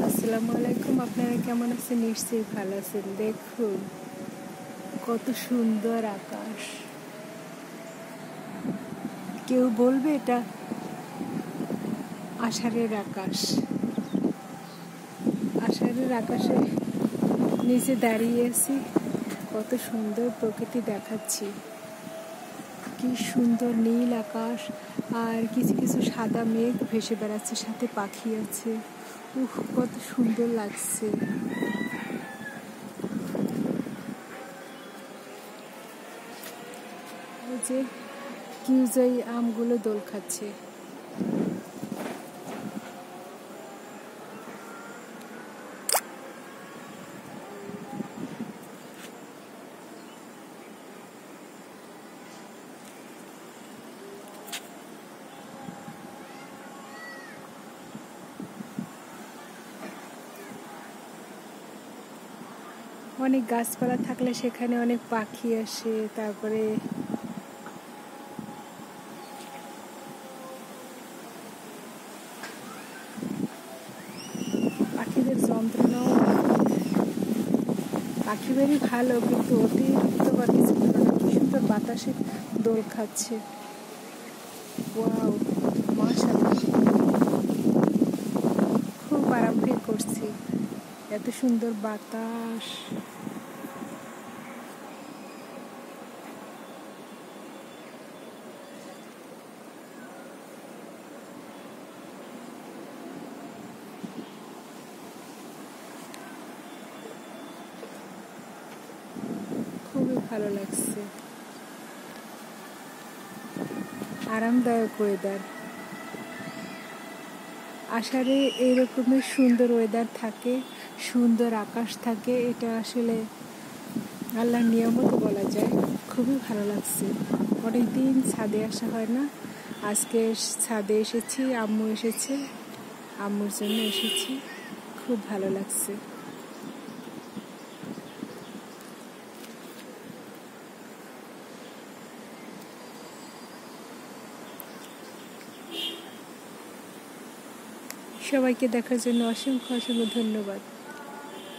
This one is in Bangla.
আসসালামু আলাইকুম। আপনারা কেমন আছেন? নিশ্চয়ই ভালো আছেন। দেখুন কত সুন্দর আকাশ। কেউ বলবে এটা আষাঢ়ের আকাশ। আষাঢ়ের আকাশে নিচে দাঁড়িয়ে আছি, কত সুন্দর প্রকৃতি দেখাচ্ছি। কি সুন্দর নীল আকাশ, আর কিছু কিছু সাদা মেঘ ভেসে বেড়াচ্ছে, সাথে পাখি আছে। কত সুন্দর লাগছে। এই যে কিউজাই আমগুলো দোল খাচ্ছে। অনেক গাছপালা থাকলে সেখানে অনেক পাখি আসে। তারপরে পাখিদের যন্ত্রণাও, পাখি বাড়ি ভালো, কিন্তু অতিরিক্ত বা কিছু না। কি সুন্দর বাতাসে দোল খাচ্ছে। ওয়াও, মাশাআল্লাহ, খুব আরাম ফিল করছি। এত সুন্দর বাতাস। খুবই ভালো লাগছে, আরামদায়ক ওয়েদার। আষাঢ়ে এইরকমের সুন্দর ওয়েদার থাকে, সুন্দর আকাশ থাকে, এটা আসলে আল্লাহর নিয়ামত বলা যায়। খুবই ভালো লাগছে। অনেকদিন ছাদে আসা হয় না, আজকে ছাদে এসেছি। আম্মু এসেছে, আম্মুর জন্য এসেছি। খুব ভালো লাগছে। সবাইকে দেখার জন্য অসংখ্য অসংখ্য ধন্যবাদ।